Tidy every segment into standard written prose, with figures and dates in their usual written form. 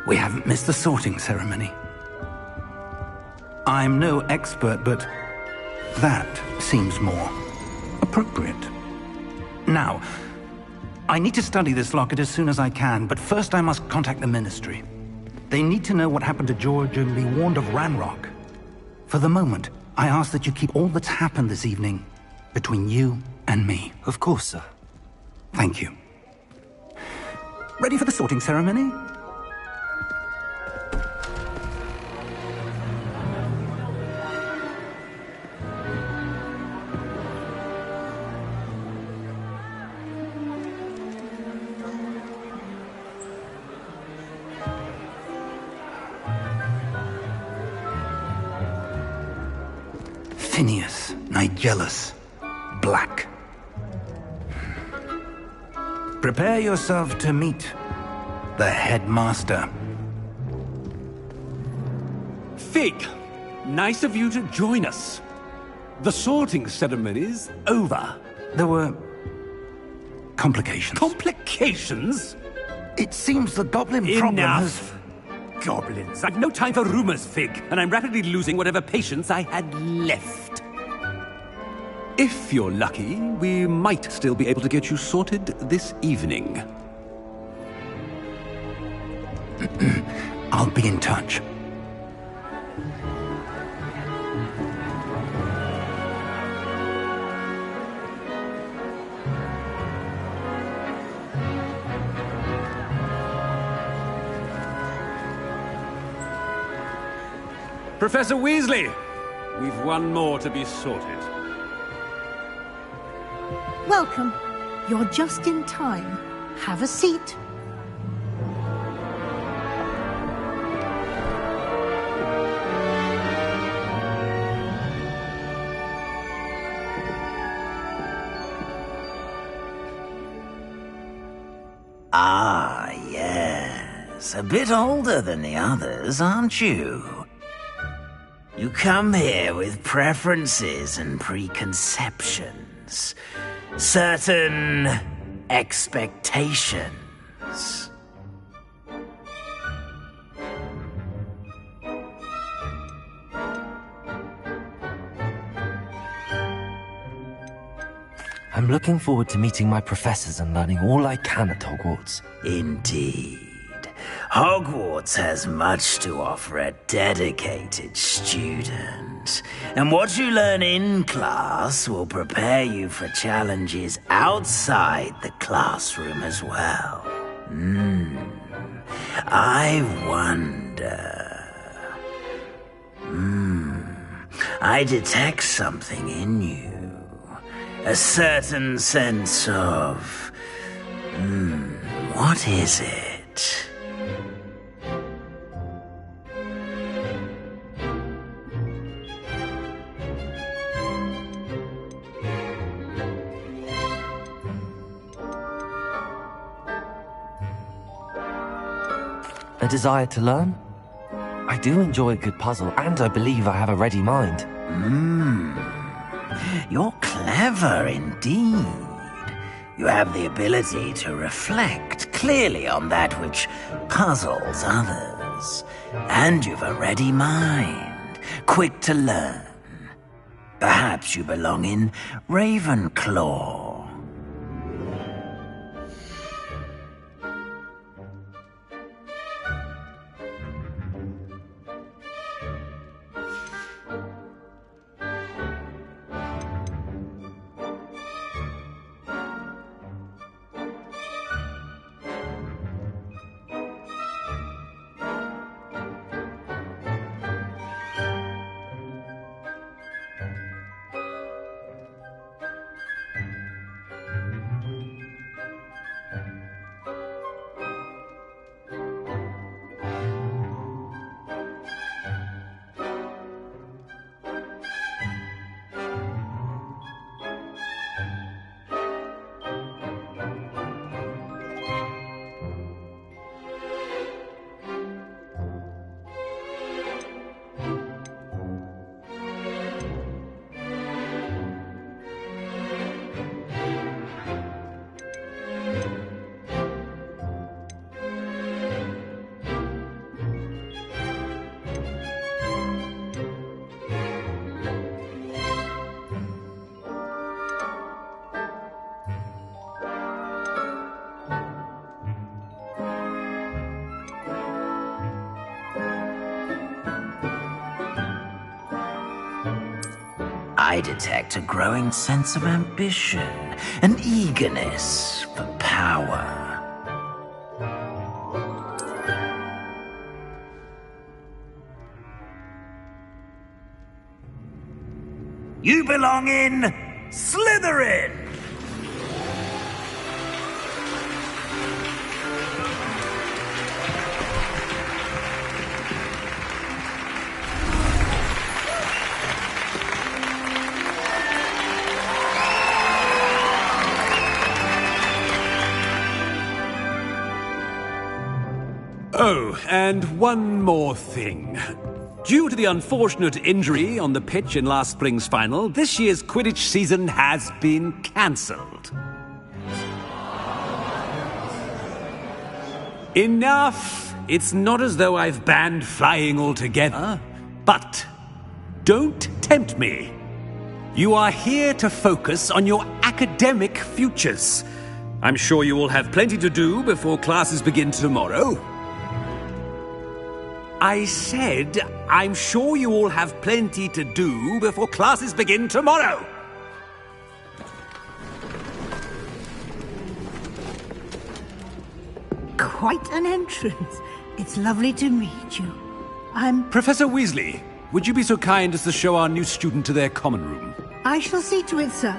We haven't missed the sorting ceremony. I'm no expert, but that seems more appropriate. Now, I need to study this locket as soon as I can, but first I must contact the Ministry. They need to know what happened to George and be warned of Ranrock. For the moment, I ask that you keep all that's happened this evening between you and me. Of course, sir. Thank you. Ready for the sorting ceremony? Phineas, Nigellus, Black. Prepare yourself to meet the headmaster. Fig, nice of you to join us. The sorting ceremony's over. There were complications. Complications? It seems the goblin problem has... Enough! Goblins. I've no time for rumors, Fig, and I'm rapidly losing whatever patience I had left. If you're lucky, we might still be able to get you sorted this evening. I'll be in touch. Professor Weasley, we've one more to be sorted. Welcome. You're just in time. Have a seat. Ah, yes. A bit older than the others, aren't you? You come here with preferences and preconceptions. Certain expectations. I'm looking forward to meeting my professors and learning all I can at Hogwarts. Indeed. Hogwarts has much to offer a dedicated student. And what you learn in class will prepare you for challenges outside the classroom as well. I wonder... I detect something in you. A certain sense of... what is it? A desire to learn? I do enjoy a good puzzle, and I believe I have a ready mind. You're clever indeed. You have the ability to reflect clearly on that which puzzles others. And you've a ready mind, quick to learn. Perhaps you belong in Ravenclaw. I detect a growing sense of ambition, an eagerness for power. You belong in Slytherin! Oh, and one more thing. Due to the unfortunate injury on the pitch in last spring's final, this year's Quidditch season has been cancelled. Enough! It's not as though I've banned flying altogether, but don't tempt me. You are here to focus on your academic futures. I'm sure you will have plenty to do before classes begin tomorrow. I said, I'm sure you all have plenty to do before classes begin tomorrow. Quite an entrance. It's lovely to meet you. Professor Weasley, would you be so kind as to show our new student to their common room? I shall see to it, sir.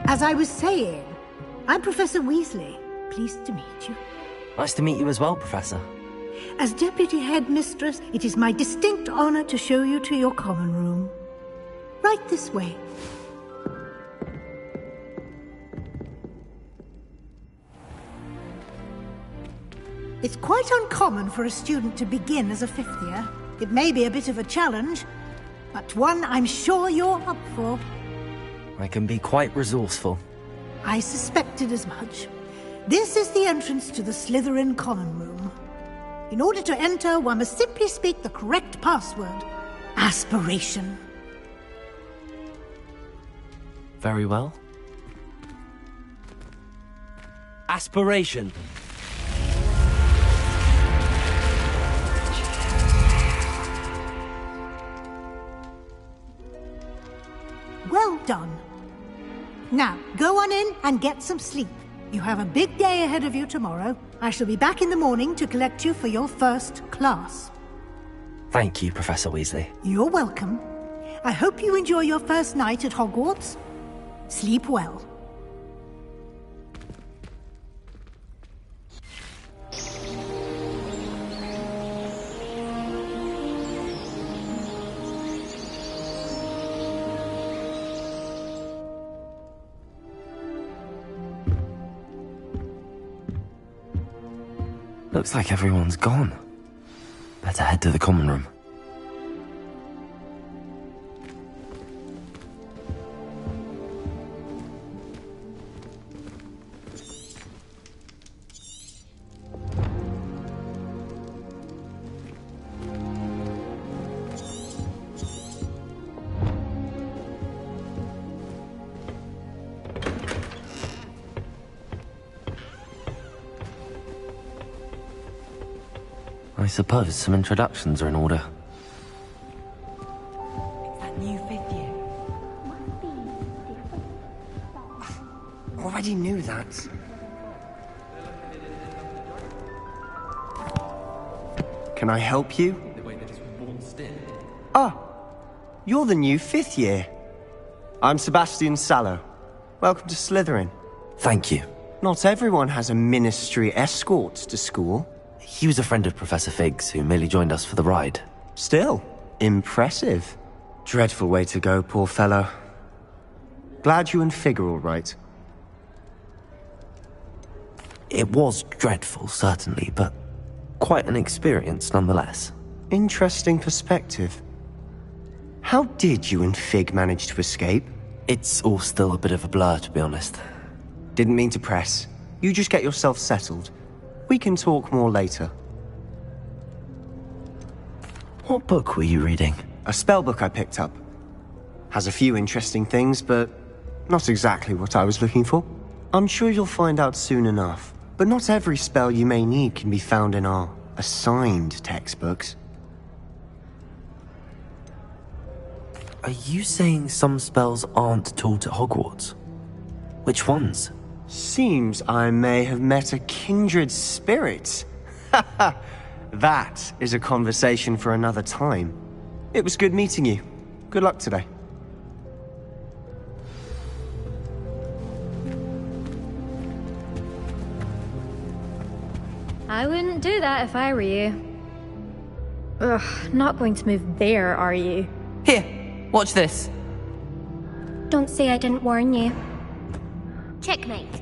As I was saying, I'm Professor Weasley. Pleased to meet you. Nice to meet you as well, Professor. As Deputy Headmistress, it is my distinct honor to show you to your common room. Right this way. It's quite uncommon for a student to begin as a fifth year. It may be a bit of a challenge, but one I'm sure you're up for. I can be quite resourceful. I suspected as much. This is the entrance to the Slytherin common room. In order to enter, one must simply speak the correct password. Aspiration. Very well. Aspiration. Well done. Now, go on in and get some sleep. You have a big day ahead of you tomorrow. I shall be back in the morning to collect you for your first class. Thank you, Professor Weasley. You're welcome. I hope you enjoy your first night at Hogwarts. Sleep well. Looks like everyone's gone. Better head to the common room. I suppose some introductions are in order. That new fifth year. Already knew that. Can I help you? Ah, you're the new fifth year. I'm Sebastian Sallow. Welcome to Slytherin. Thank you. Not everyone has a ministry escort to school. He was a friend of Professor Fig's who merely joined us for the ride. Still, impressive. Dreadful way to go, poor fellow. Glad you and Fig are all right. It was dreadful, certainly, but quite an experience nonetheless. Interesting perspective. How did you and Fig manage to escape? It's all still a bit of a blur, to be honest. Didn't mean to press. You just get yourself settled. We can talk more later. What book were you reading? A spell book I picked up. Has a few interesting things, but not exactly what I was looking for. I'm sure you'll find out soon enough. But not every spell you may need can be found in our assigned textbooks. Are you saying some spells aren't taught at Hogwarts? Which ones? Seems I may have met a kindred spirit. That is a conversation for another time. It was good meeting you. Good luck today. I wouldn't do that if I were you. Ugh, not going to move there, are you? Here, watch this. Don't say I didn't warn you. Checkmate.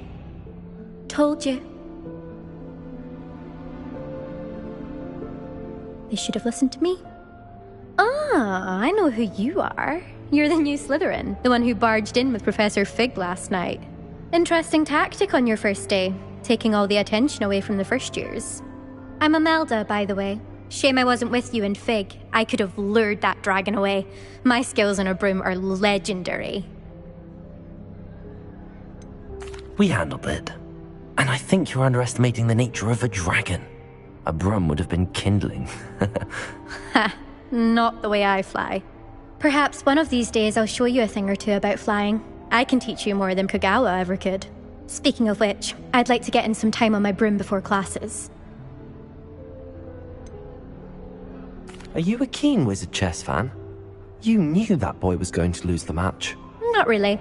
Told you. They should have listened to me. Ah, I know who you are. You're the new Slytherin, the one who barged in with Professor Fig last night. Interesting tactic on your first day, taking all the attention away from the first years. I'm Imelda, by the way. Shame I wasn't with you in Fig. I could have lured that dragon away. My skills on a broom are legendary. We handled it. And I think you're underestimating the nature of a dragon. A broom would have been kindling. Ha, not the way I fly. Perhaps one of these days I'll show you a thing or two about flying. I can teach you more than Kogawa ever could. Speaking of which, I'd like to get in some time on my broom before classes. Are you a keen Wizard Chess fan? You knew that boy was going to lose the match. Not really.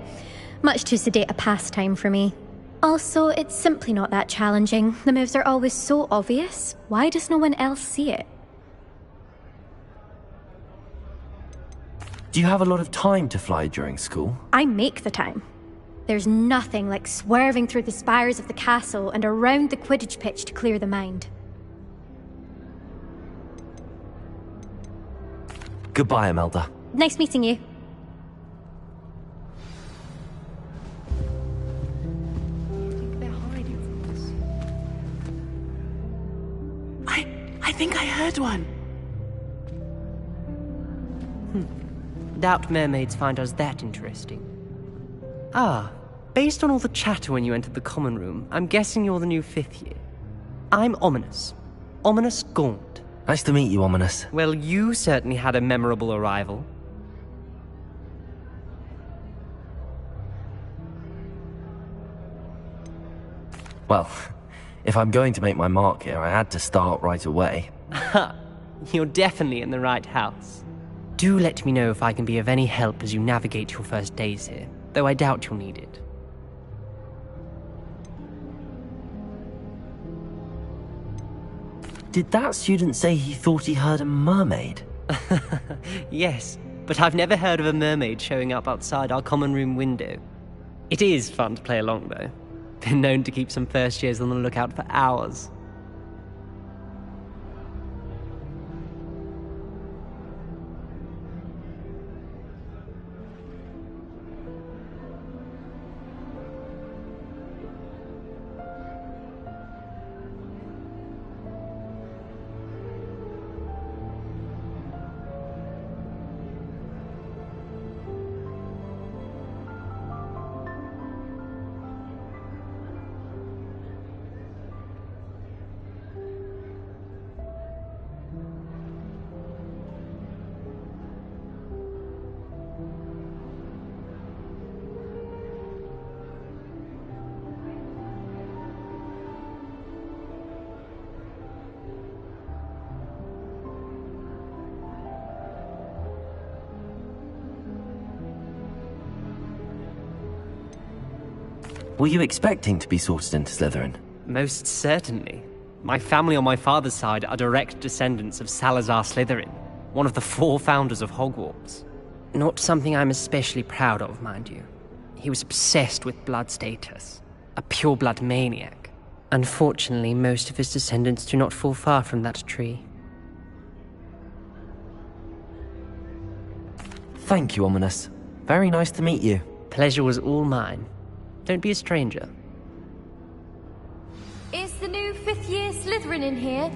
Much too sedate a pastime for me. Also, it's simply not that challenging. The moves are always so obvious. Why does no one else see it? Do you have a lot of time to fly during school? I make the time. There's nothing like swerving through the spires of the castle and around the Quidditch pitch to clear the mind. Goodbye, Imelda. Nice meeting you. I think I heard one. Doubt mermaids find us that interesting. Ah, based on all the chatter when you entered the common room, I'm guessing you're the new 5th year. I'm Ominous. Ominous Gaunt. Nice to meet you, Ominous. Well, you certainly had a memorable arrival. Well, if I'm going to make my mark here, I had to start right away. Ha! You're definitely in the right house. Do let me know if I can be of any help as you navigate your first days here, though I doubt you'll need it. Did that student say he thought he heard a mermaid? Yes, but I've never heard of a mermaid showing up outside our common room window. It is fun to play along, though. Been known to keep some first years on the lookout for hours. Were you expecting to be sorted into Slytherin? Most certainly. My family on my father's side are direct descendants of Salazar Slytherin, one of the 4 founders of Hogwarts. Not something I'm especially proud of, mind you. He was obsessed with blood status, a pure-blood maniac. Unfortunately, most of his descendants do not fall far from that tree. Thank you, Ominous. Very nice to meet you. Pleasure was all mine. Don't be a stranger. Is the new 5th year Slytherin in here?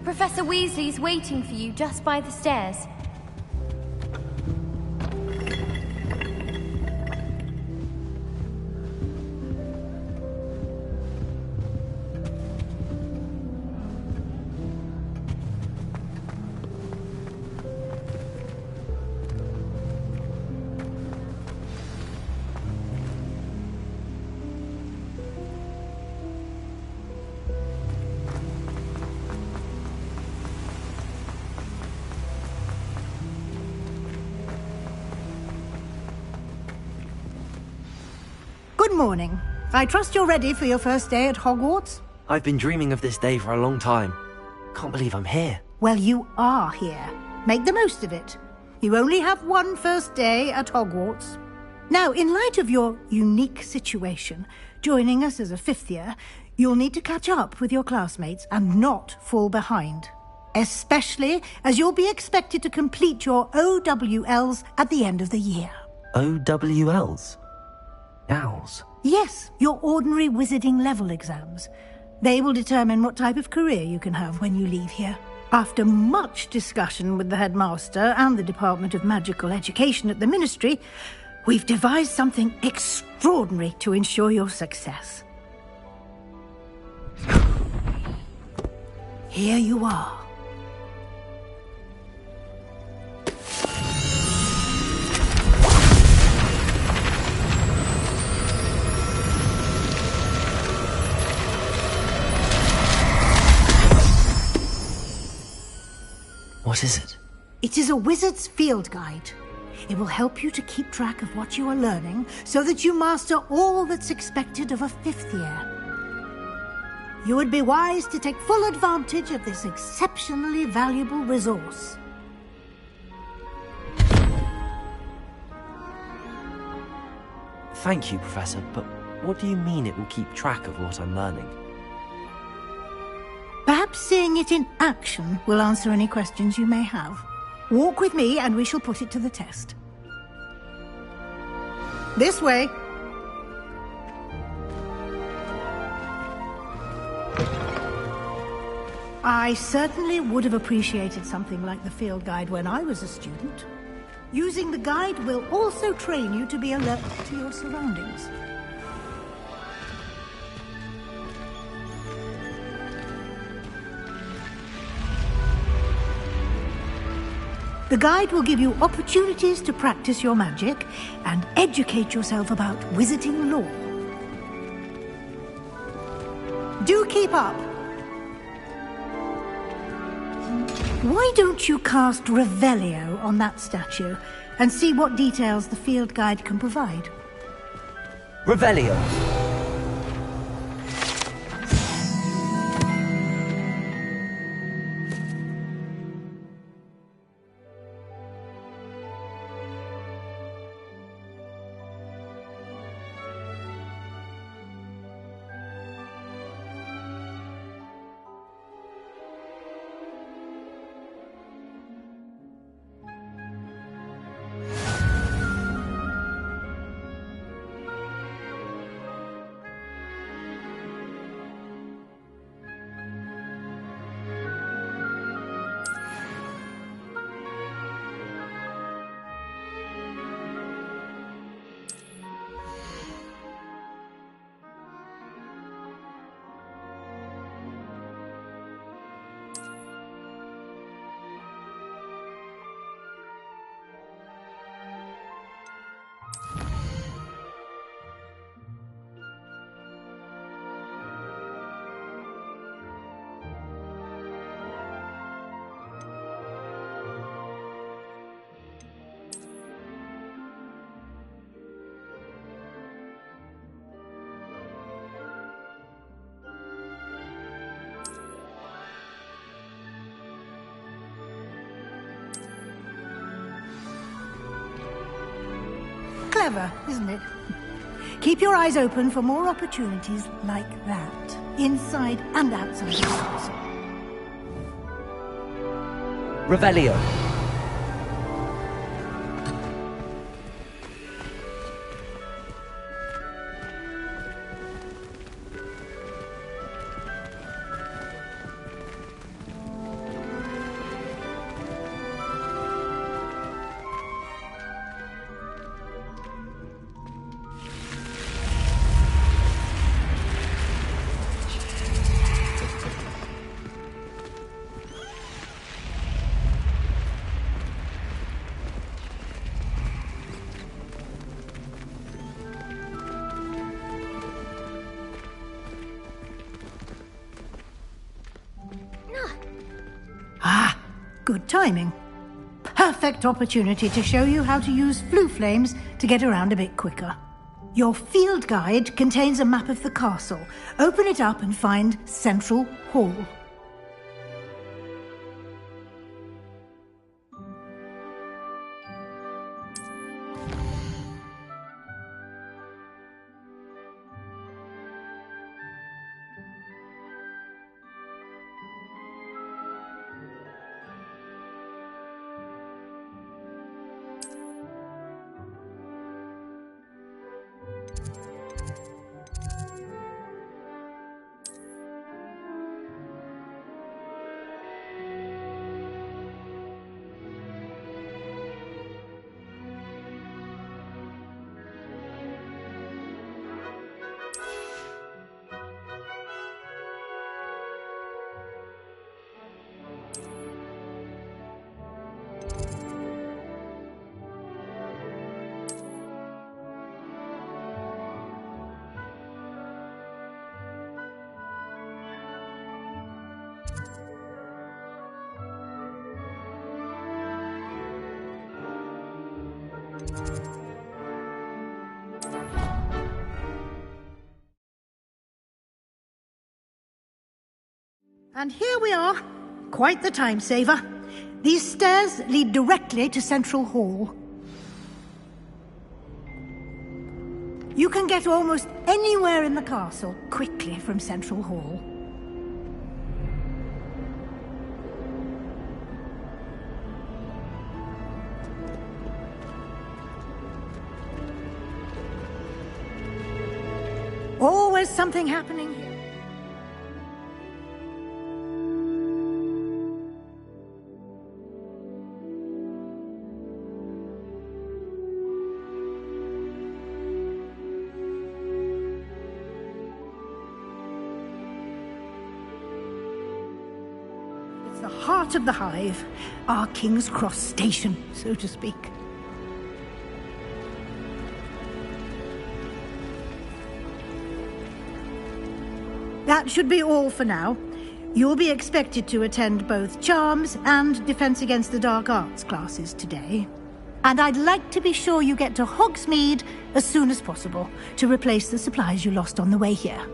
Professor Weasley's waiting for you just by the stairs. Good morning. I trust you're ready for your first day at Hogwarts? I've been dreaming of this day for a long time. Can't believe I'm here. Well, you are here. Make the most of it. You only have one first day at Hogwarts. Now, in light of your unique situation, joining us as a fifth year, you'll need to catch up with your classmates and not fall behind. Especially as you'll be expected to complete your OWLs at the end of the year. OWLs? Owls? Yes, your ordinary wizarding level exams. They will determine what type of career you can have when you leave here. After much discussion with the headmaster and the Department of Magical Education at the Ministry, we've devised something extraordinary to ensure your success. Here you are. What is it? It is a wizard's field guide. It will help you to keep track of what you are learning so that you master all that's expected of a fifth year. You would be wise to take full advantage of this exceptionally valuable resource. Thank you, Professor, but what do you mean it will keep track of what I'm learning? Perhaps seeing it in action will answer any questions you may have. Walk with me and we shall put it to the test. This way. I certainly would have appreciated something like the field guide when I was a student. Using the guide will also train you to be alert to your surroundings. The guide will give you opportunities to practice your magic and educate yourself about wizarding lore. Do keep up. Why don't you cast Revelio on that statue and see what details the field guide can provide? Revelio! Clever, isn't it? Keep your eyes open for more opportunities like that, inside and outside the castle. Revelio! Good timing. Perfect opportunity to show you how to use flue flames to get around a bit quicker. Your field guide contains a map of the castle. Open it up and find Central Hall. And here we are. Quite the time saver. These stairs lead directly to Central Hall. You can get almost anywhere in the castle quickly from Central Hall. Always something happening here. The heart of the hive, our King's Cross station, so to speak. That should be all for now. You'll be expected to attend both Charms and Defense Against the Dark Arts classes today. And I'd like to be sure you get to Hogsmeade as soon as possible to replace the supplies you lost on the way here.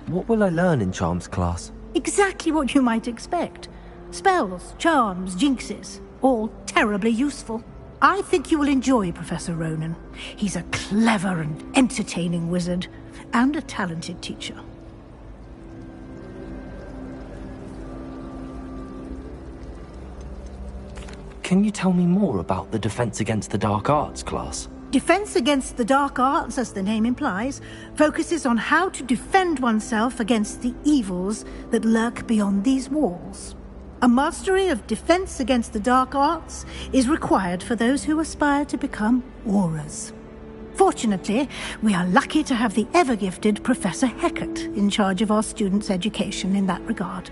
What will I learn in Charms class? Exactly what you might expect. Spells, charms, jinxes, all terribly useful. I think you will enjoy Professor Ronan. He's a clever and entertaining wizard, and a talented teacher. Can you tell me more about the Defense Against the Dark Arts class? Defense Against the Dark Arts, as the name implies, focuses on how to defend oneself against the evils that lurk beyond these walls. A mastery of Defense Against the Dark Arts is required for those who aspire to become Aurors. Fortunately, we are lucky to have the ever-gifted Professor Hecat in charge of our students' education in that regard.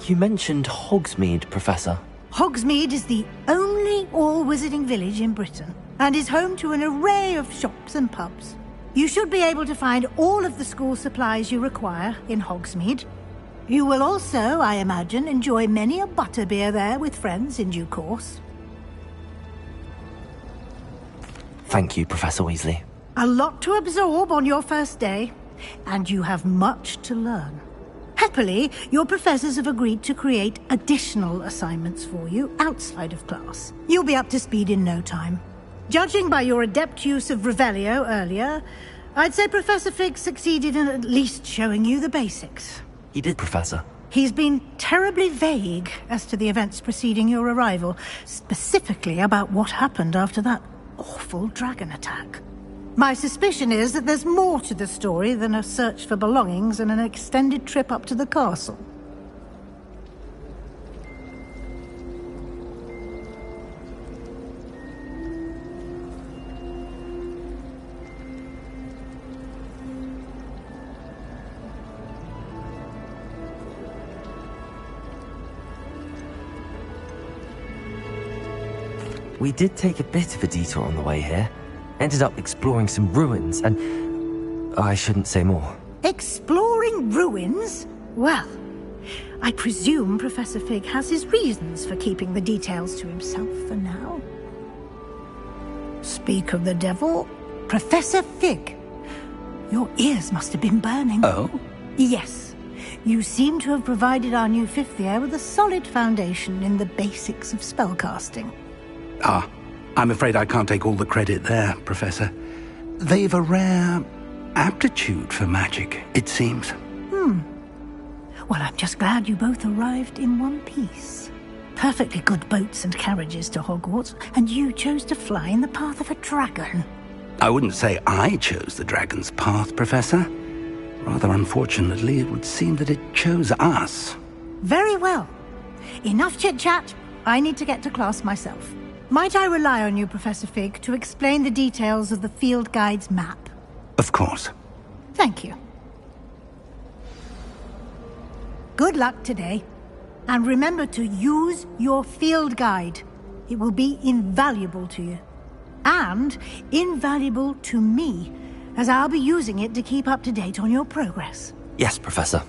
You mentioned Hogsmeade, Professor. Hogsmeade is the only all-wizarding village in Britain, and is home to an array of shops and pubs. You should be able to find all of the school supplies you require in Hogsmeade. You will also, I imagine, enjoy many a butterbeer there with friends in due course. Thank you, Professor Weasley. A lot to absorb on your first day, and you have much to learn. Happily, your professors have agreed to create additional assignments for you outside of class. You'll be up to speed in no time. Judging by your adept use of Revelio earlier, I'd say Professor Fig succeeded in at least showing you the basics. He did, Professor. He's been terribly vague as to the events preceding your arrival, specifically about what happened after that awful dragon attack. My suspicion is that there's more to the story than a search for belongings and an extended trip up to the castle. We did take a bit of a detour on the way here. Ended up exploring some ruins, and I shouldn't say more. Exploring ruins? Well, I presume Professor Fig has his reasons for keeping the details to himself for now. Speak of the devil, Professor Fig. Your ears must have been burning. Oh? Yes. You seem to have provided our new fifth year with a solid foundation in the basics of spellcasting. Ah, I'm afraid I can't take all the credit there, Professor. They've a rare aptitude for magic, it seems. Well, I'm just glad you both arrived in one piece. Perfectly good boats and carriages to Hogwarts, and you chose to fly in the path of a dragon. I wouldn't say I chose the dragon's path, Professor. Rather unfortunately, it would seem that it chose us. Very well. Enough chit-chat. I need to get to class myself. Might I rely on you, Professor Fig, to explain the details of the field guide's map? Of course. Thank you. Good luck today. And remember to use your field guide. It will be invaluable to you. And invaluable to me, as I'll be using it to keep up to date on your progress. Yes, Professor.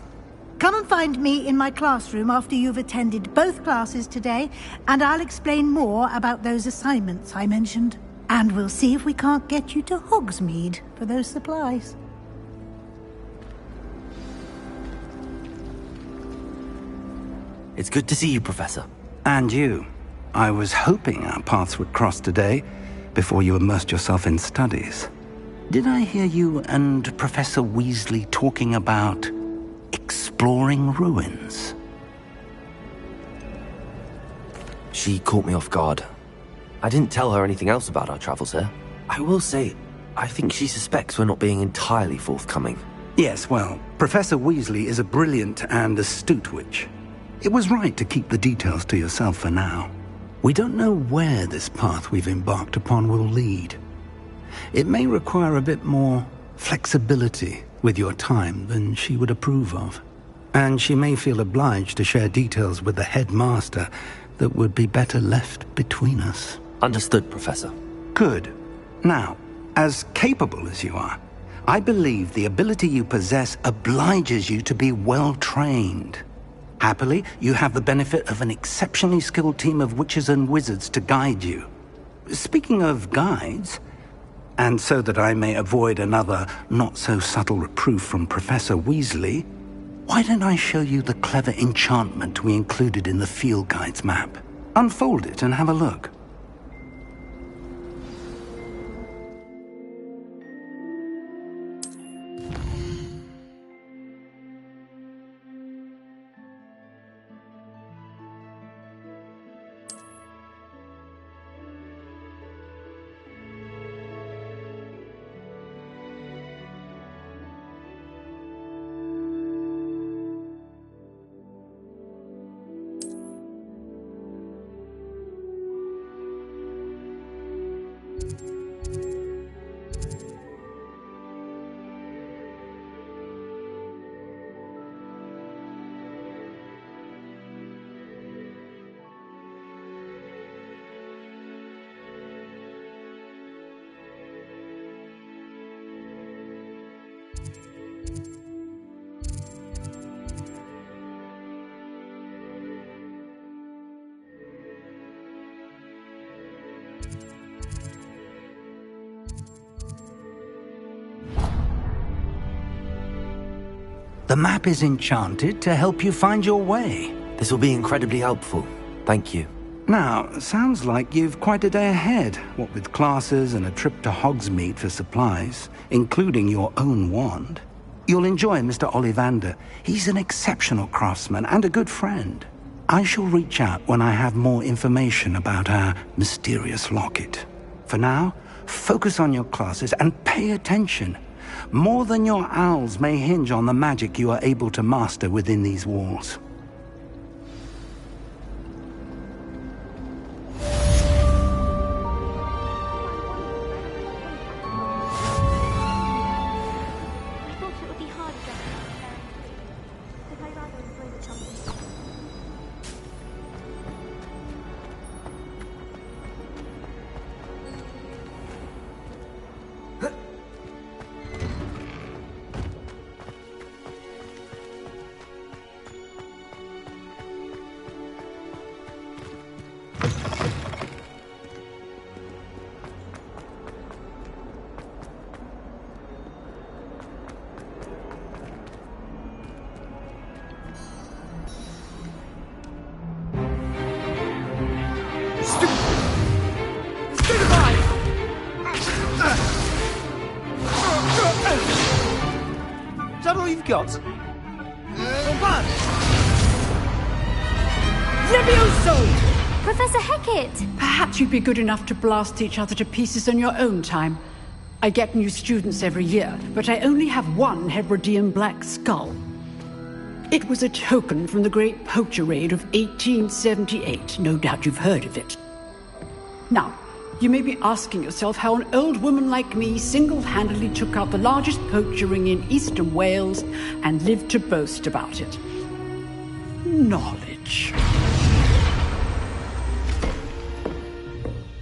Come and find me in my classroom after you've attended both classes today, and I'll explain more about those assignments I mentioned. And we'll see if we can't get you to Hogsmeade for those supplies. It's good to see you, Professor. And you. I was hoping our paths would cross today, before you immersed yourself in studies. Did I hear you and Professor Weasley talking about exploring ruins? She caught me off guard. I didn't tell her anything else about our travels here. I will say, I think she suspects we're not being entirely forthcoming. Yes, well, Professor Weasley is a brilliant and astute witch. It was right to keep the details to yourself for now. We don't know where this path we've embarked upon will lead. It may require a bit more flexibility with your time than she would approve of. And she may feel obliged to share details with the headmaster that would be better left between us. Understood, Professor. Good. Now, as capable as you are, I believe the ability you possess obliges you to be well-trained. Happily, you have the benefit of an exceptionally skilled team of witches and wizards to guide you. Speaking of guides, and so that I may avoid another not-so-subtle reproof from Professor Weasley, why don't I show you the clever enchantment we included in the field guide's map? Unfold it and have a look. The map is enchanted to help you find your way. This will be incredibly helpful. Thank you. Now, sounds like you've quite a day ahead, what with classes and a trip to Hogsmeade for supplies, including your own wand. You'll enjoy Mr. Ollivander. He's an exceptional craftsman and a good friend. I shall reach out when I have more information about our mysterious locket. For now, focus on your classes and pay attention. More than your owls may hinge on the magic you are able to master within these walls. I've got... Levioso! Professor Hecat! Perhaps you'd be good enough to blast each other to pieces in your own time. I get new students every year, but I only have one Hebridean black skull. It was a token from the Great Poacher Raid of 1878. No doubt you've heard of it. Now, you may be asking yourself how an old woman like me single-handedly took out the largest poacher ring in eastern Wales and lived to boast about it. Knowledge.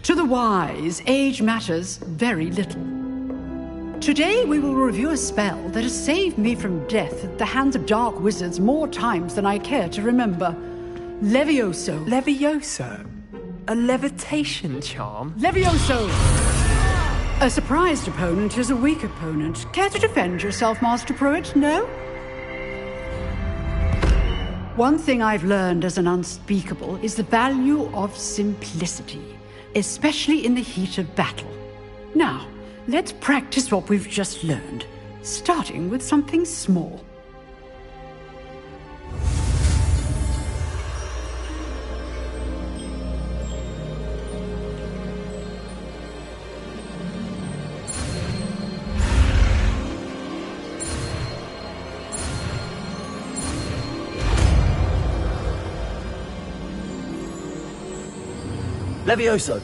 To the wise, age matters very little. Today we will review a spell that has saved me from death at the hands of dark wizards more times than I care to remember. Levioso. Levioso? A levitation charm? Levioso! A surprised opponent is a weak opponent. Care to defend yourself, Master Pruitt? No? One thing I've learned as an unspeakable is the value of simplicity, especially in the heat of battle. Now, let's practice what we've just learned, starting with something small. Levioso!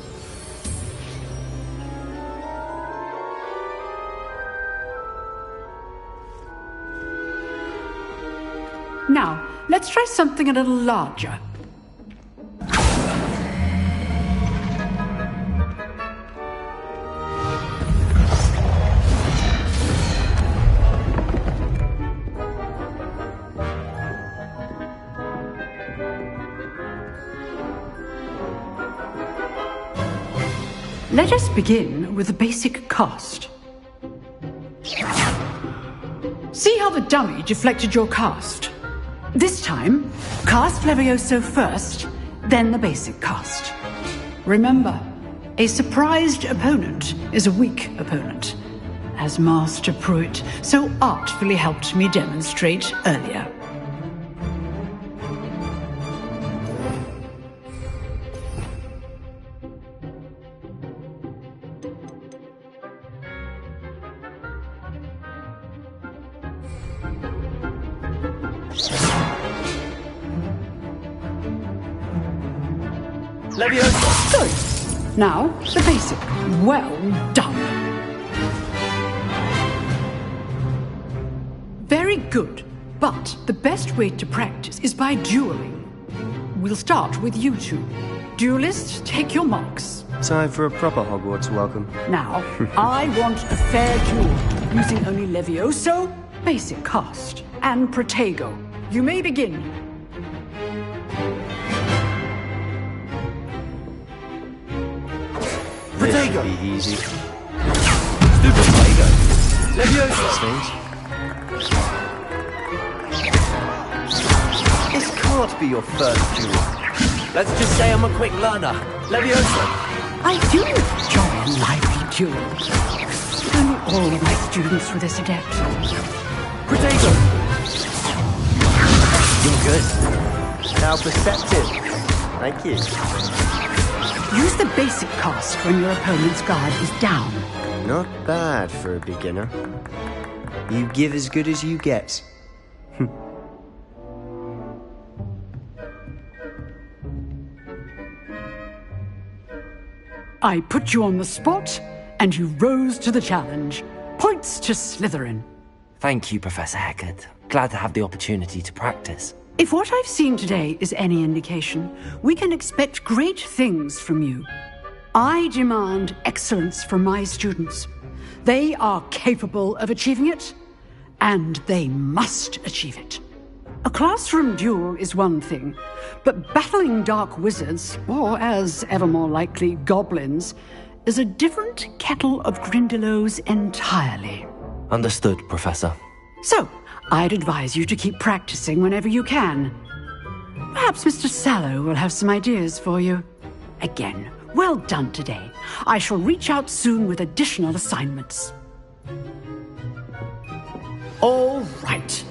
Now, let's try something a little larger. Let us begin with the basic cast. See how the dummy deflected your cast? This time, cast Levioso first, then the basic cast. Remember, a surprised opponent is a weak opponent, as Master Pruitt so artfully helped me demonstrate earlier. Levioso! Good. Now, the basic. Well done. Very good. But the best way to practice is by dueling. We'll start with you two. Duelists, take your marks. Time for a proper Hogwarts welcome. Now, I want a fair duel, using only Levioso, basic cast, and Protego. You may begin. Protego! Be easy. Stupid Protego! Levioso! This can't be your first duel. Let's just say I'm a quick learner. Levioso! I do enjoy lively duels. Only all of my students were this adept. Protego! You're good. How perceptive. Thank you. Use the basic cast when your opponent's guard is down. Not bad for a beginner. You give as good as you get. I put you on the spot, and you rose to the challenge. Points to Slytherin. Thank you, Professor Hecat. Glad to have the opportunity to practice. If what I've seen today is any indication, we can expect great things from you. I demand excellence from my students. They are capable of achieving it, and they must achieve it. A classroom duel is one thing, but battling dark wizards, or as ever more likely, goblins, is a different kettle of Grindylows entirely. Understood, Professor. So, I'd advise you to keep practicing whenever you can. Perhaps Mr. Sallow will have some ideas for you. Again, well done today. I shall reach out soon with additional assignments. All right.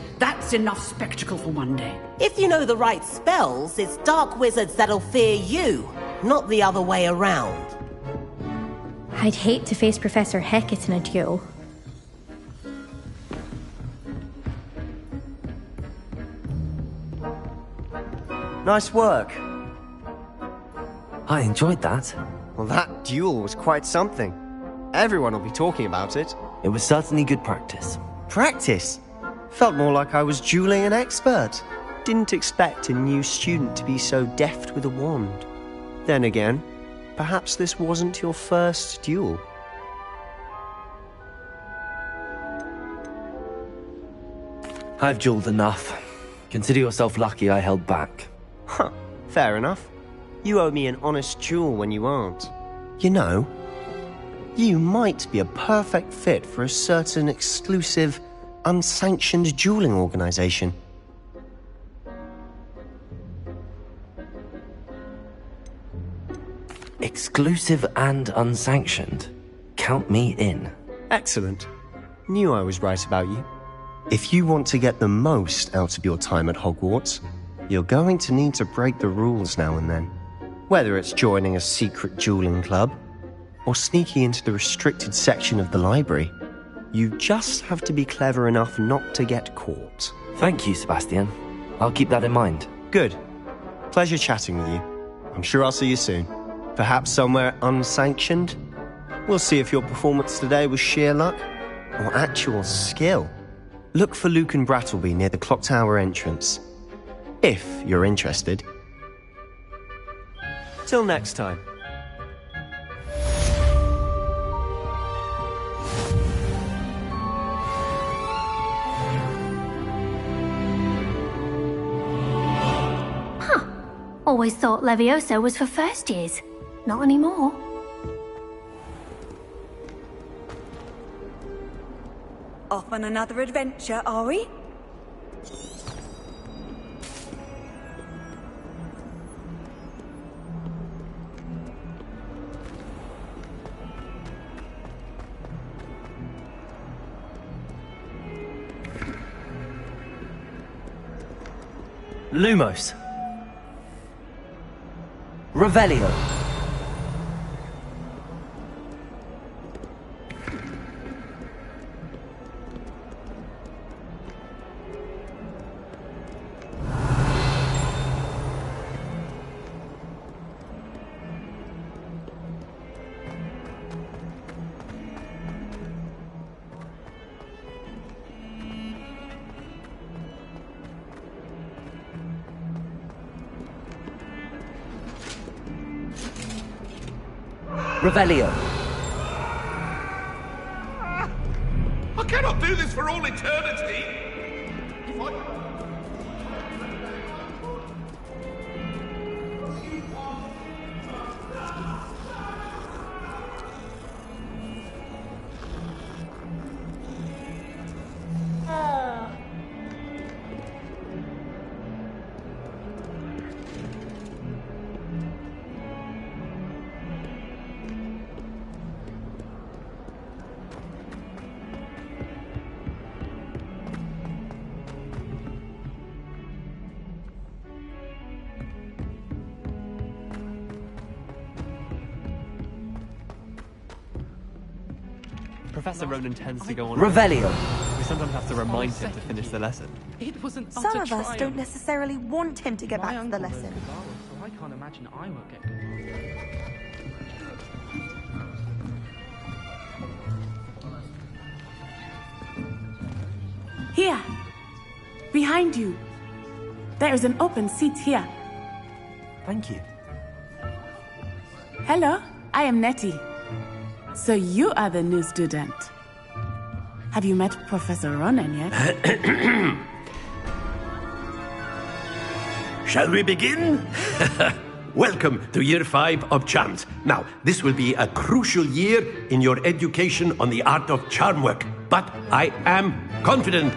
That's enough spectacle for one day. If you know the right spells, it's dark wizards that'll fear you, not the other way around. I'd hate to face Professor Hecat in a duel. Nice work. I enjoyed that. Well, that duel was quite something. Everyone will be talking about it. It was certainly good practice. Practice? Felt more like I was dueling an expert. Didn't expect a new student to be so deft with a wand. Then again, perhaps this wasn't your first duel. I've dueled enough. Consider yourself lucky I held back. Huh, fair enough. You owe me an honest duel when you aren't. You know, you might be a perfect fit for a certain exclusive, unsanctioned dueling organization. Exclusive and unsanctioned. Count me in. Excellent. Knew I was right about you. If you want to get the most out of your time at Hogwarts, you're going to need to break the rules now and then. Whether it's joining a secret dueling club, or sneaking into the restricted section of the library, you just have to be clever enough not to get caught. Thank you, Sebastian. I'll keep that in mind. Good. Pleasure chatting with you. I'm sure I'll see you soon. Perhaps somewhere unsanctioned? We'll see if your performance today was sheer luck, or actual skill. Look for Luke and Brattleby near the clock tower entrance. If you're interested. Till next time. Always thought Levioso was for first years. Not anymore. Off on another adventure, are we? Lumos. Revelio. Revelio. I cannot do this for all eternity. Professor Ronan tends to go on. Revelio. We sometimes have to remind him to finish the lesson. It was an Some of us don't necessarily want him to get back to the lesson. So I can't imagine I won't get. Here. Behind you. There is an open seat here. Thank you. Hello, I am Nettie. So you are the new student. Have you met Professor Ronan yet? Shall we begin? Welcome to Year 5 of Charms. Now, this will be a crucial year in your education on the art of charm work. But I am confident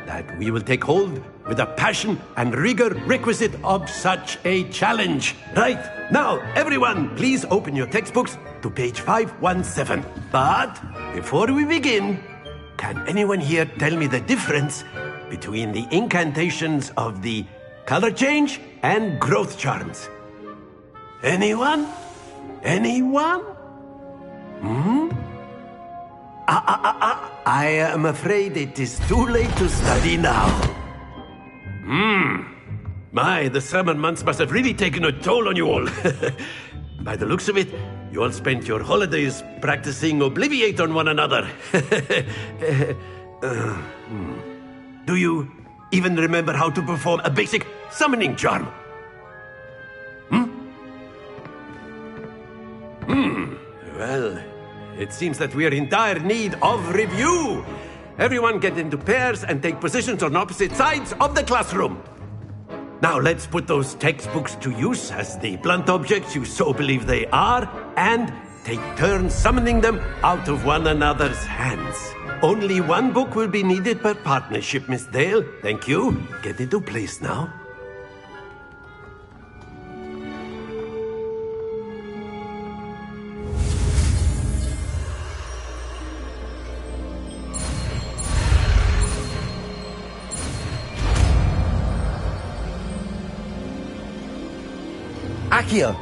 that we will take hold with the passion and rigor requisite of such a challenge. Right, now, everyone, please open your textbooks to page 517. But before we begin, can anyone here tell me the difference between the incantations of the color change and growth charms. Anyone? Anyone? I am afraid it is too late to study now. My, the summer months must have really taken a toll on you all. By the looks of it, you all spent your holidays practicing Obliviate on one another. Do you even remember how to perform a basic summoning charm? Well, it seems that we are in dire need of review. Everyone get into pairs and take positions on opposite sides of the classroom. Now let's put those textbooks to use as the blunt objects you so believe they are, and take turns summoning them out of one another's hands. Only one book will be needed per partnership, Miss Dale. Thank you. Get into place now. Accio!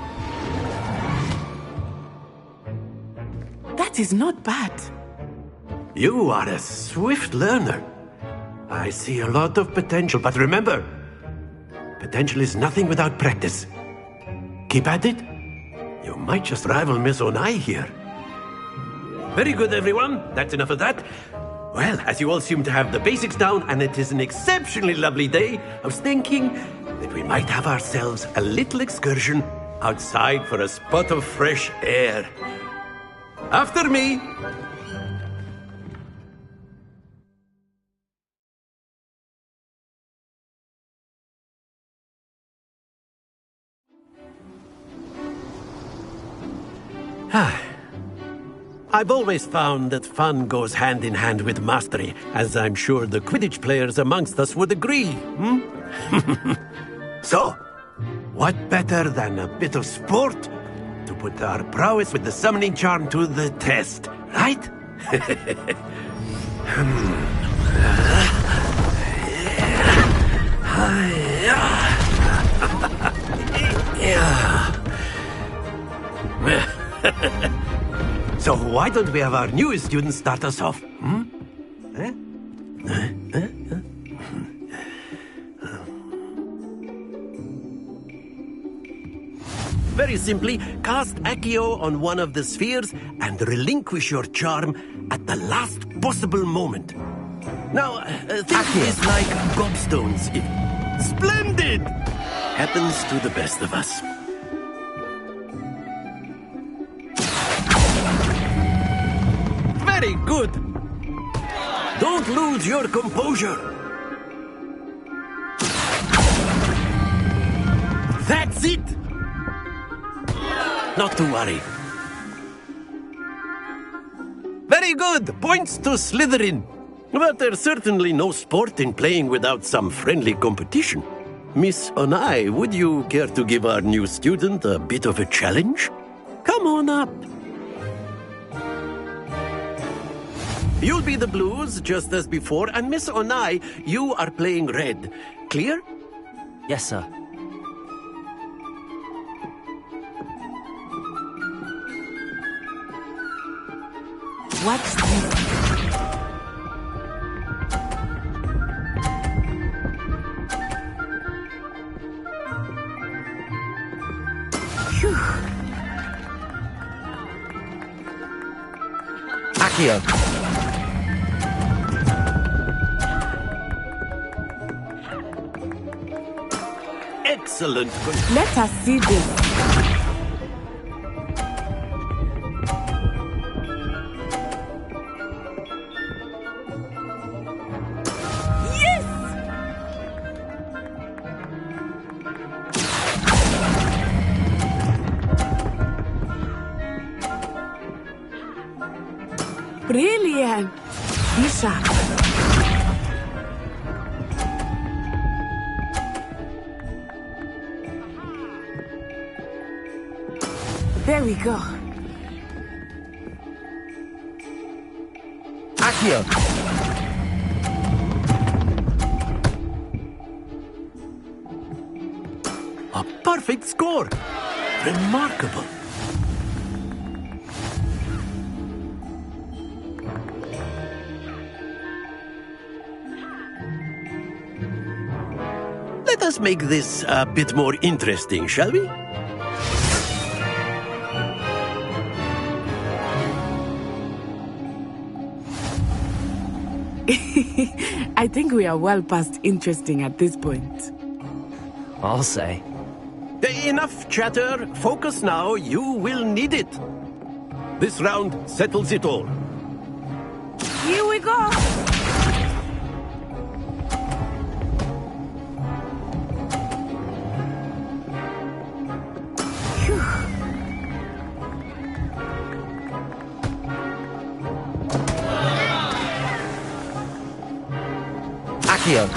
That is not bad. You are a swift learner. I see a lot of potential, but remember, potential is nothing without practice. Keep at it. You might just rival Miss Onai here. Very good, everyone. That's enough of that. Well, as you all seem to have the basics down, and it is an exceptionally lovely day, I was thinking that we might have ourselves a little excursion outside for a spot of fresh air. After me! I've always found that fun goes hand in hand with mastery, as I'm sure the Quidditch players amongst us would agree, So, what better than a bit of sport to put our prowess with the summoning charm to the test, right? So why don't we have our newest student start us off? Very simply, cast Accio on one of the spheres and relinquish your charm at the last possible moment. Now, think of this like gobstones. Splendid! Happens to the best of us. Very good. Don't lose your composure. That's it. Not to worry. Very good. Points to Slytherin. But there's certainly no sport in playing without some friendly competition. Miss Onai, would you care to give our new student a bit of a challenge? Come on up. You'll be the blues, just as before, and Miss Onai, you are playing red. Clear? Yes, sir. What's this? Accio! Excellent. Let us see this. Yes! Brilliant! Be sharp. There we go. Accio! perfect score. Remarkable. Let us make this a bit more interesting, shall we? I think we are well past interesting at this point. I'll say. Enough chatter. Focus now. You will need it. This round settles it all. Here we go! Accio.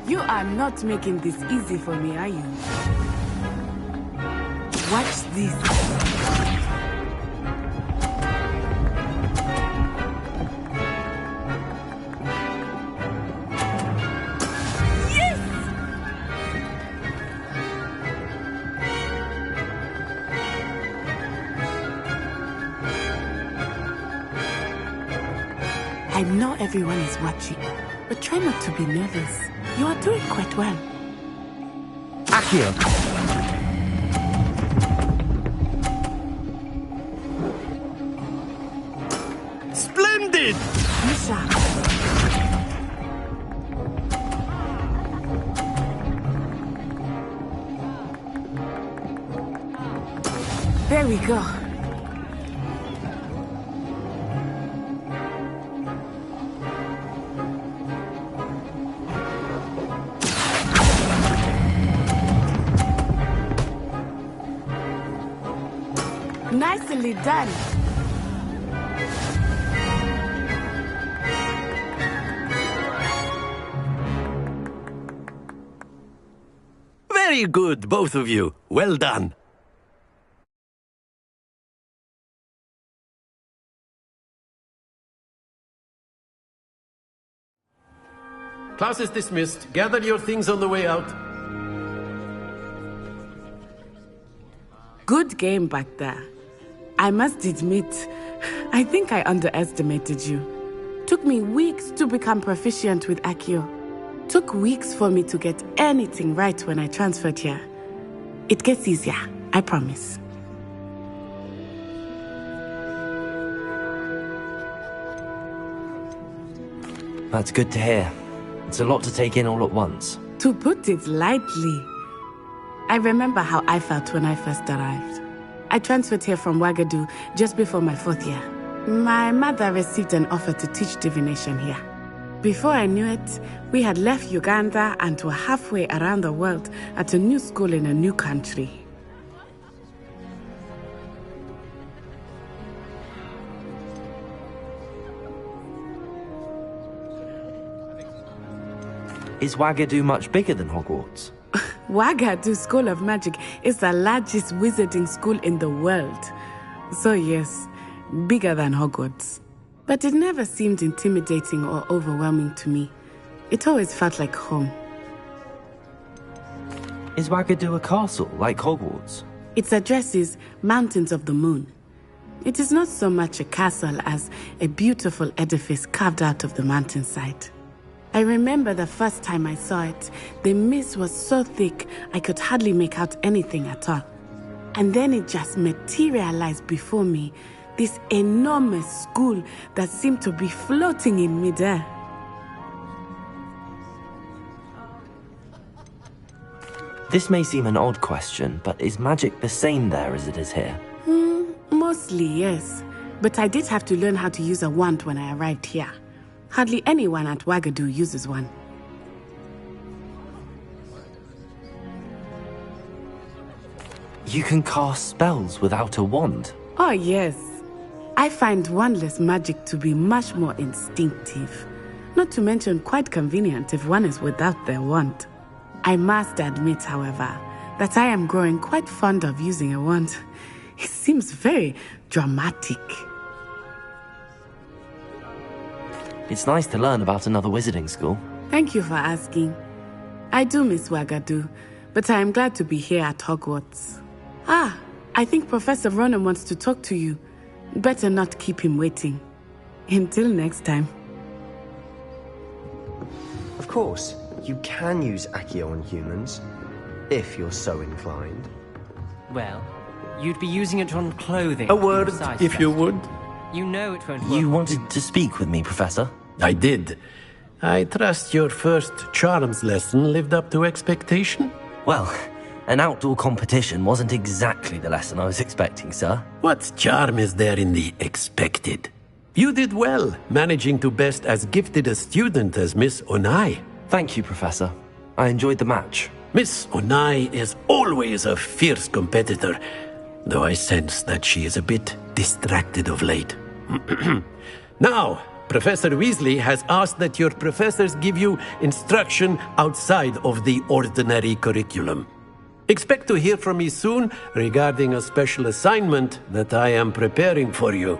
You are not making this easy for me, are you? Watch this. Yes! I know everyone is watching, but try not to be nervous. You are doing quite well. Accio. Splendid! Misha. There we go. Nicely done. Very good, both of you. Well done. Class is dismissed. Gather your things on the way out. Good game back there. I must admit, I think I underestimated you. Took me weeks to become proficient with Accio. Took weeks for me to get anything right when I transferred here. It gets easier, I promise. That's good to hear. It's a lot to take in all at once. To put it lightly, I remember how I felt when I first arrived. I transferred here from Wagadu just before my 4th year. My mother received an offer to teach divination here. Before I knew it, we had left Uganda and were halfway around the world at a new school in a new country. Is Wagadu much bigger than Hogwarts? Wagadu School of Magic is the largest wizarding school in the world. So yes, bigger than Hogwarts. But it never seemed intimidating or overwhelming to me. It always felt like home. Is Wagadu a castle, like Hogwarts? Its address is Mountains of the Moon. It is not so much a castle as a beautiful edifice carved out of the mountainside. I remember the first time I saw it, the mist was so thick I could hardly make out anything at all. And then it just materialized before me, this enormous school that seemed to be floating in midair. This may seem an odd question, but is magic the same there as it is here? Mostly, yes. But I did have to learn how to use a wand when I arrived here. Hardly anyone at Wagadu uses one. You can cast spells without a wand? Oh, yes. I find wandless magic to be much more instinctive. Not to mention quite convenient if one is without their wand. I must admit, however, that I am growing quite fond of using a wand. It seems very dramatic. It's nice to learn about another wizarding school. Thank you for asking. I do miss Wagadu, but I am glad to be here at Hogwarts. Ah, I think Professor Ronan wants to talk to you. Better not keep him waiting. Until next time. Of course, you can use Accio on humans, if you're so inclined. Well, you'd be using it on clothing. A word, besides if that. you would. You know it won't work. You wanted to speak with me, Professor? I did. I trust your first charms lesson lived up to expectation? Well, an outdoor competition wasn't exactly the lesson I was expecting, sir. What charm is there in the expected? You did well, managing to best as gifted a student as Miss Onai. Thank you, Professor. I enjoyed the match. Miss Onai is always a fierce competitor, though I sense that she is a bit distracted of late. Now, Professor Weasley has asked that your professors give you instruction outside of the ordinary curriculum. Expect to hear from me soon regarding a special assignment that I am preparing for you.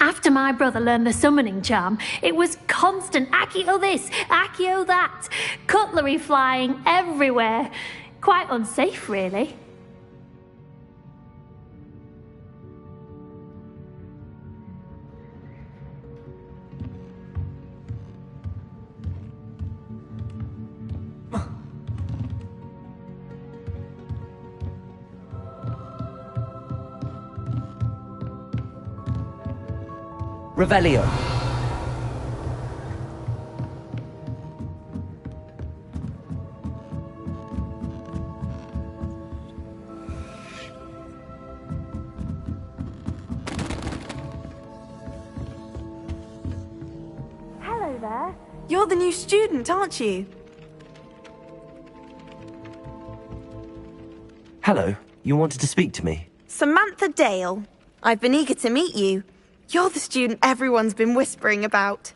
After my brother learned the summoning charm, it was constant Accio this, Accio that, cutlery flying everywhere. Quite unsafe, really. Revelio. Hello there. You're the new student, aren't you? Hello. You wanted to speak to me? Samantha Dale. I've been eager to meet you. You're the student everyone's been whispering about.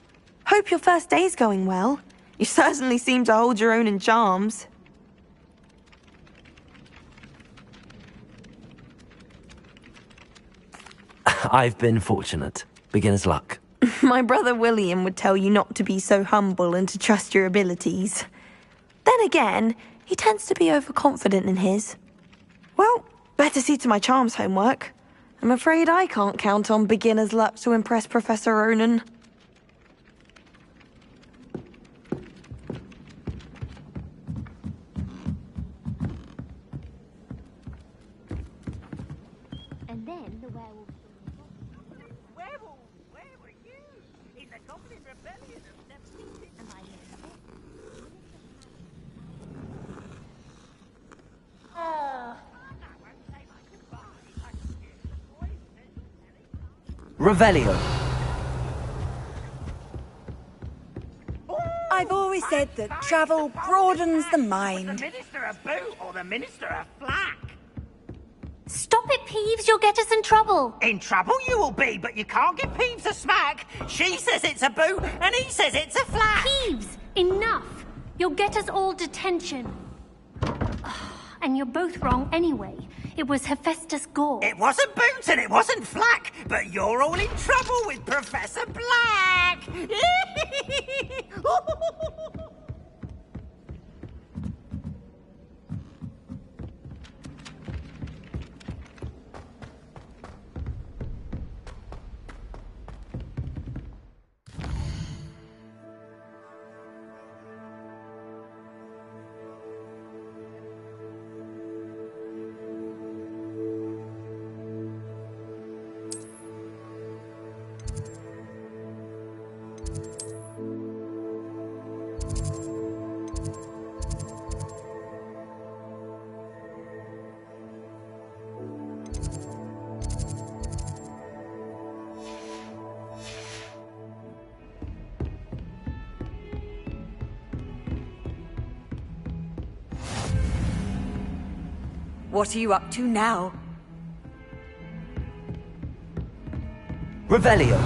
Hope your first day's going well. You certainly seem to hold your own in charms. I've been fortunate. Beginner's luck. My brother William would tell you not to be so humble and to trust your abilities. Then again, he tends to be overconfident in his. Well, better see to my charms homework. I'm afraid I can't count on beginner's luck to impress Professor Ronan. And then the werewolf... Werewolf, where were you? In the Goblin Rebellion of 17... Am I Revelio. I've always said that travel broadens the mind. The Minister of Boot or the Minister of Flack? Stop it, Peeves, you'll get us in trouble. In trouble you will be, but you can't give Peeves a smack. She says it's a boot, and he says it's a flack. Peeves, enough. You'll get us all detention. And you're both wrong anyway. It was Hephaestus Gore. It wasn't Boot and it wasn't Flack, but you're all in trouble with Professor Black. What are you up to now? Revelio.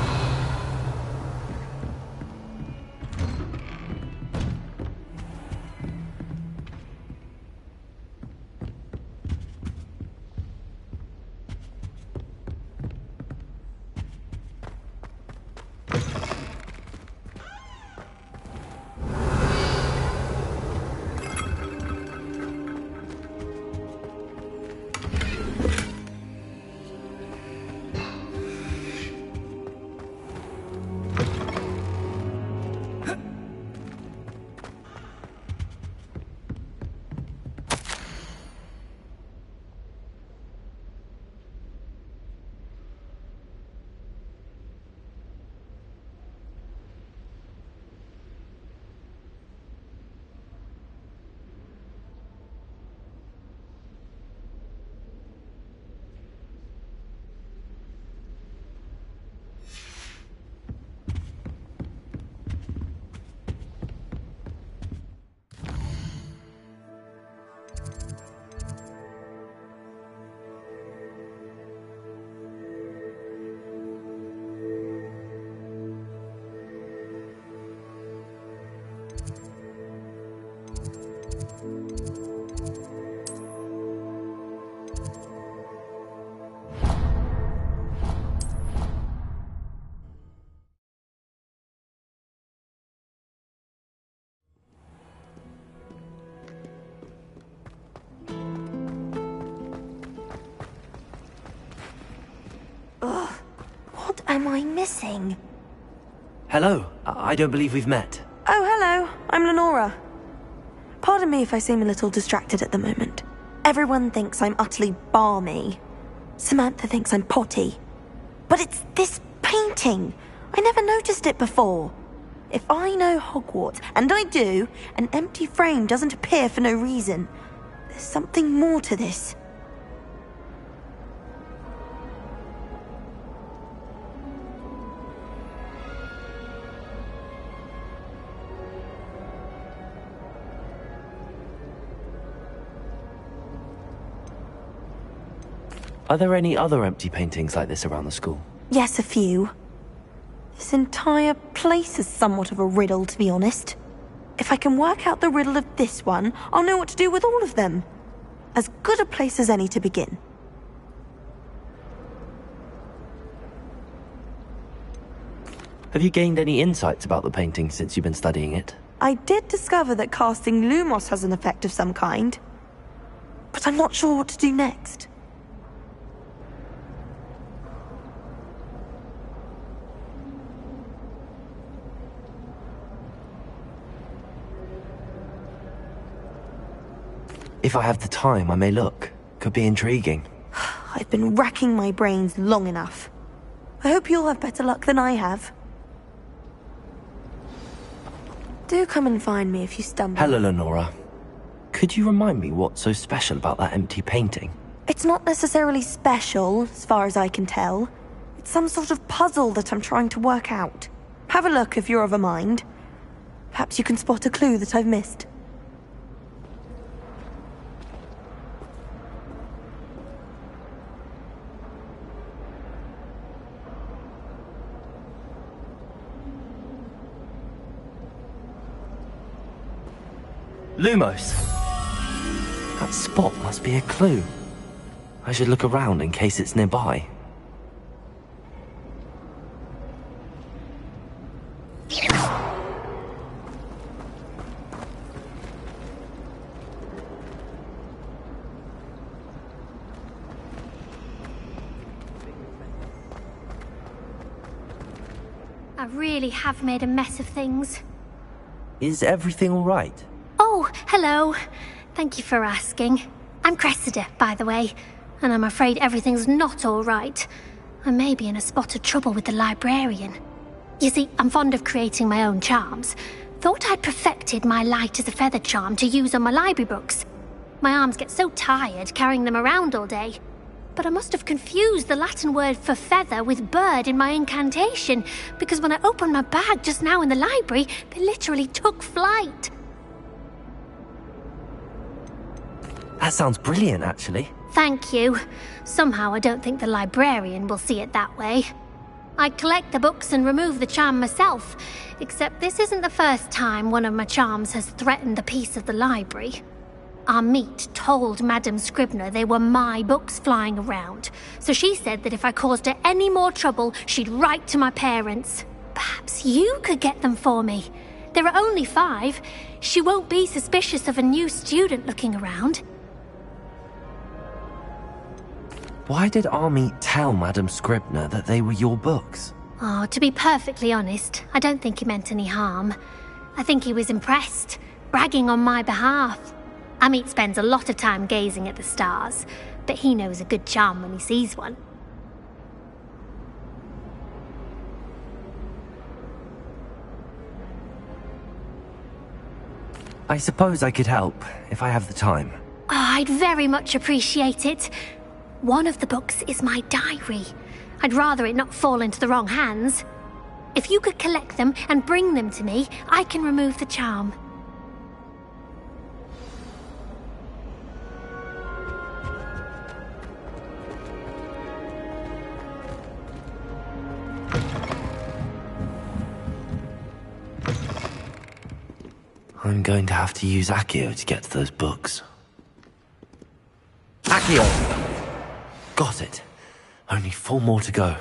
am I missing? Hello, I don't believe we've met. Oh, hello. I'm Lenora. Pardon me if I seem a little distracted at the moment. Everyone thinks I'm utterly balmy. Samantha thinks I'm potty. But it's this painting. I never noticed it before. If I know Hogwarts, and I do, an empty frame doesn't appear for no reason. There's something more to this. Are there any other empty paintings like this around the school? Yes, a few. This entire place is somewhat of a riddle, to be honest. If I can work out the riddle of this one, I'll know what to do with all of them. As good a place as any to begin. Have you gained any insights about the painting since you've been studying it? I did discover that casting Lumos has an effect of some kind. But I'm not sure what to do next. If I have the time, I may look. Could be intriguing. I've been racking my brains long enough. I hope you'll have better luck than I have. Do come and find me if you stumble. Hello, Lenora. Could you remind me what's so special about that empty painting? It's not necessarily special, as far as I can tell. It's some sort of puzzle that I'm trying to work out. Have a look if you're of a mind. Perhaps you can spot a clue that I've missed. Lumos! That spot must be a clue. I should look around in case it's nearby. I really have made a mess of things. Is everything all right? Oh, hello. Thank you for asking. I'm Cressida, by the way, and I'm afraid everything's not all right. I may be in a spot of trouble with the librarian. You see, I'm fond of creating my own charms. Thought I'd perfected my light as a feather charm to use on my library books. My arms get so tired carrying them around all day. But I must have confused the Latin word for feather with bird in my incantation, because when I opened my bag just now in the library, they literally took flight. That sounds brilliant, actually. Thank you. Somehow I don't think the librarian will see it that way. I collect the books and remove the charm myself, except this isn't the first time one of my charms has threatened the peace of the library. Our meet told Madame Scribner they were my books flying around, so she said that if I caused her any more trouble, she'd write to my parents. Perhaps you could get them for me. There are only 5. She won't be suspicious of a new student looking around. Why did Army tell Madame Scribner that they were your books? Oh, to be perfectly honest, I don't think he meant any harm. I think he was impressed, bragging on my behalf. Amit spends a lot of time gazing at the stars, but he knows a good charm when he sees one. I suppose I could help, if I have the time. Oh, I'd very much appreciate it. One of the books is my diary. I'd rather it not fall into the wrong hands. If you could collect them and bring them to me, I can remove the charm. I'm going to have to use Accio to get to those books. Accio! Got it. Only 4 more to go.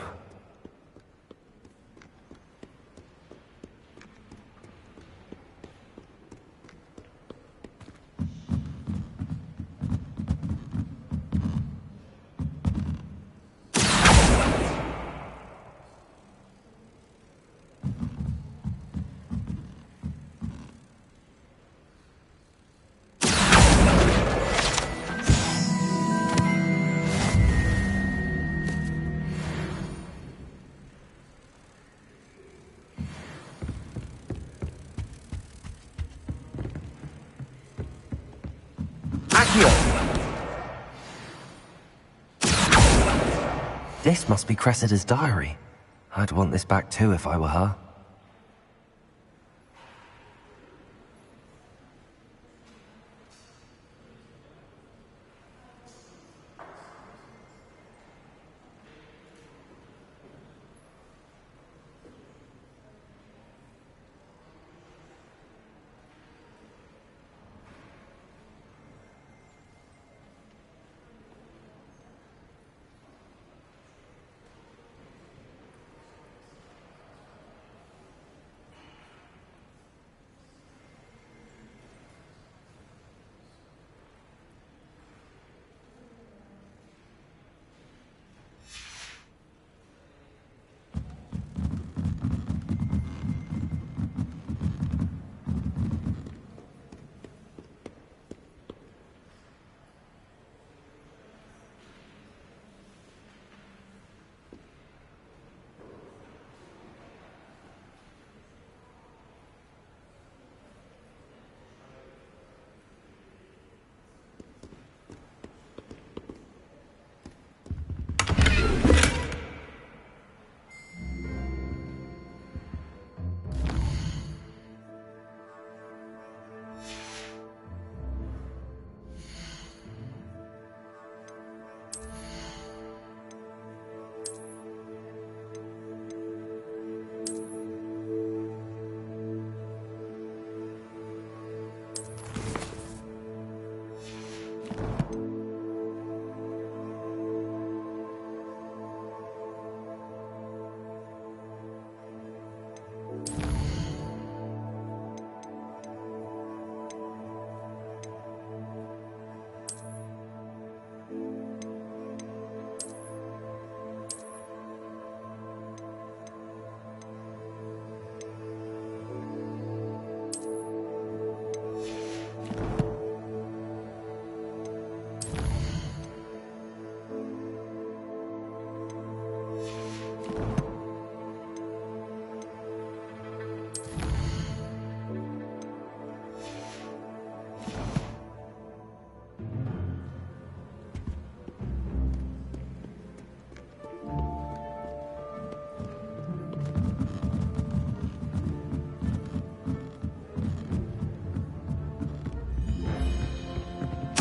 Accio! This must be Cressida's diary. I'd want this back too if I were her.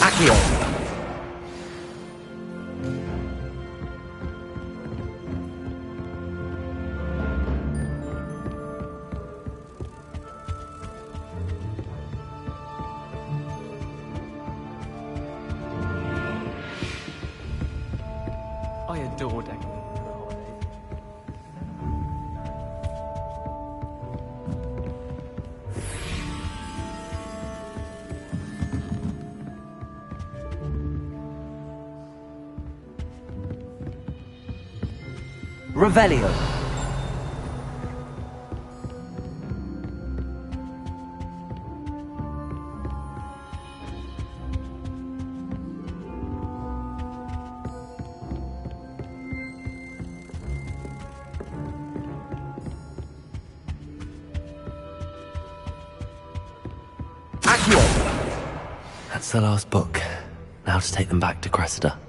Accio! I adored Egg. Revelio. Accio. That's the last book. Now to take them back to Cressida.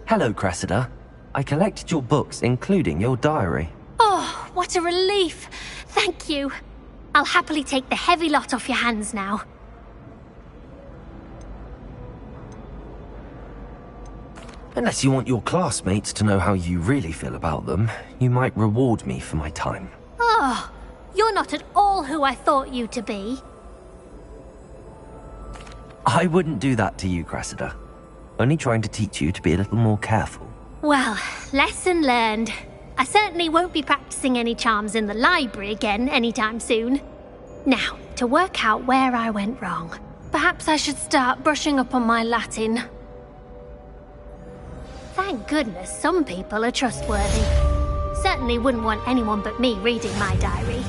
Hello, Cressida. I collected your books, including your diary. Oh, what a relief. Thank you. I'll happily take the heavy lot off your hands now. Unless you want your classmates to know how you really feel about them, you might reward me for my time. Oh, you're not at all who I thought you to be. I wouldn't do that to you, Cressida. Only trying to teach you to be a little more careful. Well, lesson learned. I certainly won't be practicing any charms in the library again anytime soon. Now, to work out where I went wrong. Perhaps I should start brushing up on my Latin. Thank goodness some people are trustworthy. Certainly wouldn't want anyone but me reading my diary.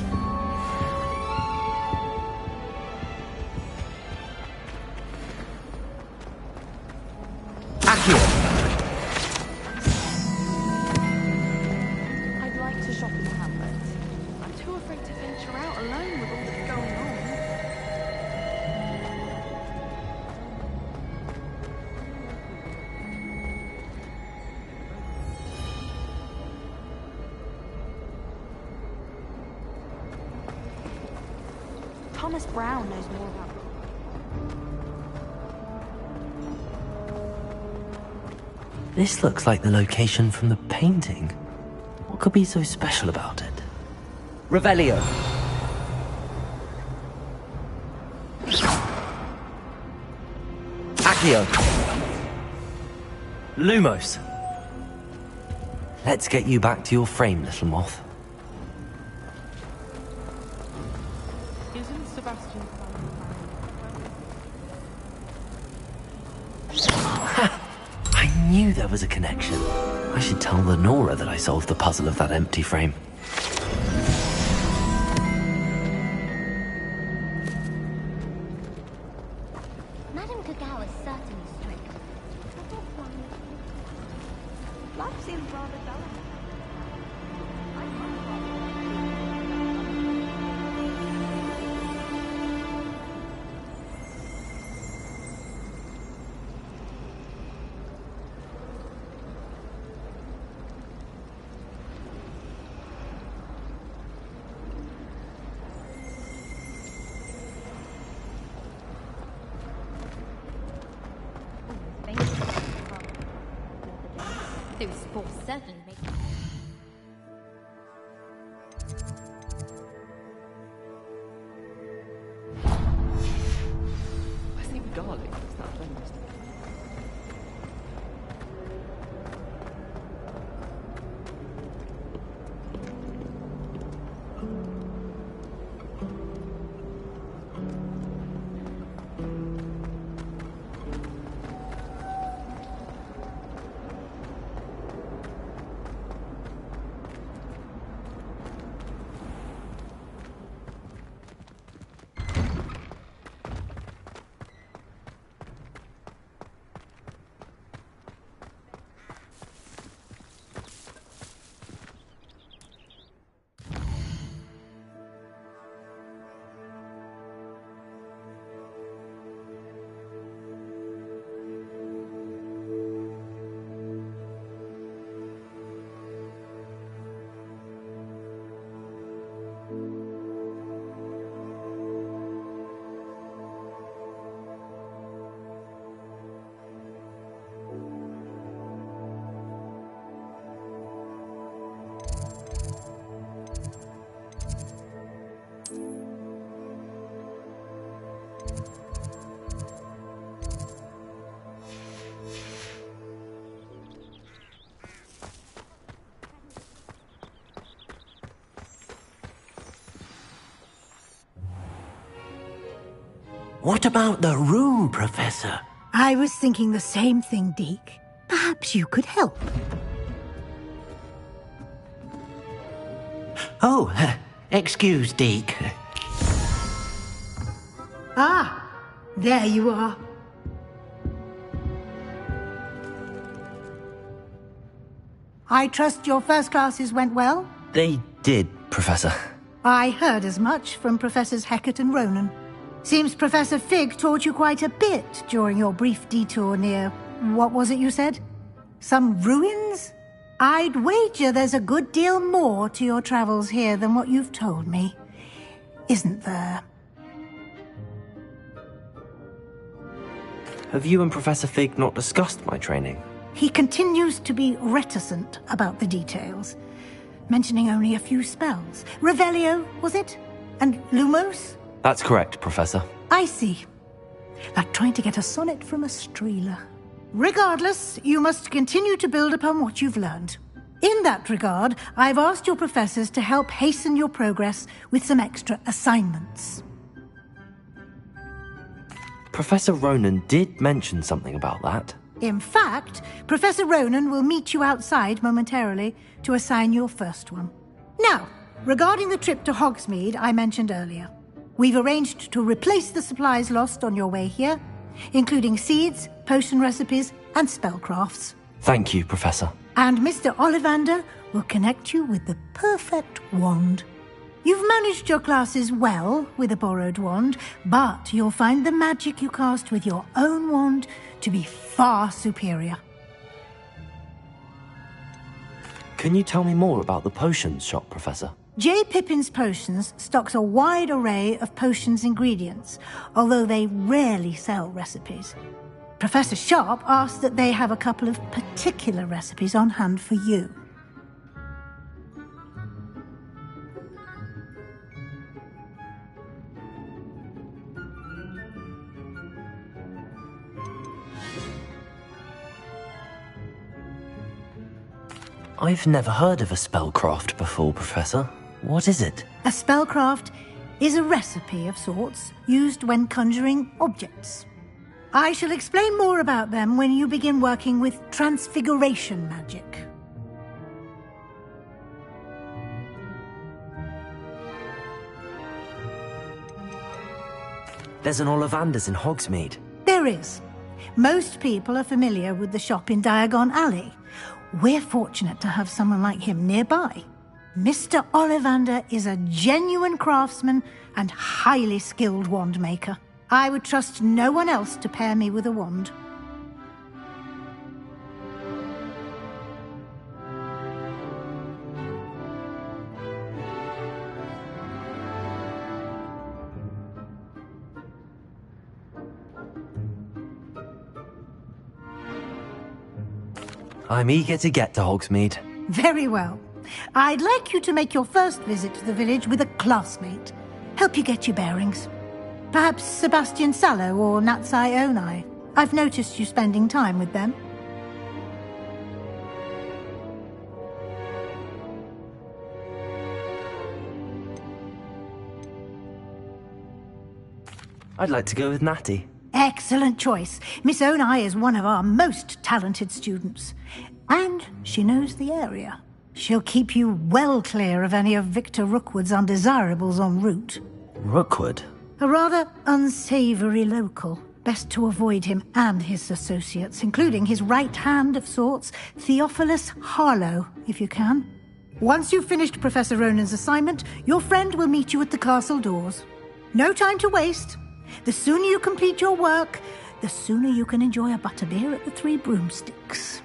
I'd like to shop in the hamlet. I'm too afraid to venture out alone with all that's going on. Thomas Brown knows more about. This looks like the location from the painting. What could be so special about it? Revelio! Accio! Lumos! Let's get you back to your frame, little moth. Isn't Sebastian I knew there was a connection. I should tell Lenora that I solved the puzzle of that empty frame. Madame Kagao is certainly strict. Life seems rather dull. Those sports certainly make. I think garlic is that blend. What about the room, Professor? I was thinking the same thing, Deke. Perhaps you could help. Oh, excuse, Deke. Ah, there you are. I trust your first classes went well? They did, Professor. I heard as much from Professors Hecat and Ronan. Seems Professor Fig taught you quite a bit during your brief detour near... what was it you said? Some ruins? I'd wager there's a good deal more to your travels here than what you've told me. Isn't there? Have you and Professor Fig not discussed my training? He continues to be reticent about the details, mentioning only a few spells. Revelio, was it? And Lumos? That's correct, Professor. I see. Like trying to get a sonnet from a streeler. Regardless, you must continue to build upon what you've learned. In that regard, I've asked your professors to help hasten your progress with some extra assignments. Professor Ronan did mention something about that. In fact, Professor Ronan will meet you outside momentarily to assign your first one. Now, regarding the trip to Hogsmeade I mentioned earlier, we've arranged to replace the supplies lost on your way here, including seeds, potion recipes, and spellcrafts. Thank you, Professor. And Mr. Ollivander will connect you with the perfect wand. You've managed your classes well with a borrowed wand, but you'll find the magic you cast with your own wand to be far superior. Can you tell me more about the potions shop, Professor? J. Pippin's Potions stocks a wide array of potions ingredients, although they rarely sell recipes. Professor Sharp asked that they have a couple of particular recipes on hand for you. I've never heard of a spellcraft before, Professor. What is it? A spellcraft is a recipe of sorts used when conjuring objects. I shall explain more about them when you begin working with transfiguration magic. There's an Ollivander's in Hogsmeade. There is. Most people are familiar with the shop in Diagon Alley. We're fortunate to have someone like him nearby. Mr. Ollivander is a genuine craftsman and highly skilled wand maker. I would trust no one else to pair me with a wand. I'm eager to get to Hogsmeade. Very well. I'd like you to make your first visit to the village with a classmate. Help you get your bearings. Perhaps Sebastian Sallow or Natsai Onai. I've noticed you spending time with them. I'd like to go with Natty. Excellent choice. Miss Onai is one of our most talented students. And she knows the area. She'll keep you well clear of any of Victor Rookwood's undesirables en route. Rookwood? A rather unsavory local. Best to avoid him and his associates, including his right hand of sorts, Theophilus Harlow, if you can. Once you've finished Professor Ronan's assignment, your friend will meet you at the castle doors. No time to waste. The sooner you complete your work, the sooner you can enjoy a butterbeer at the Three Broomsticks.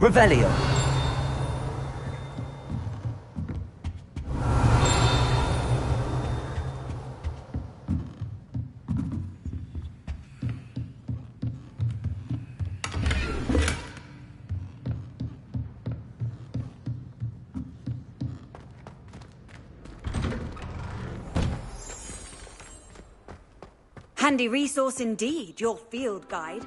Revelio. Handy resource indeed, your field guide.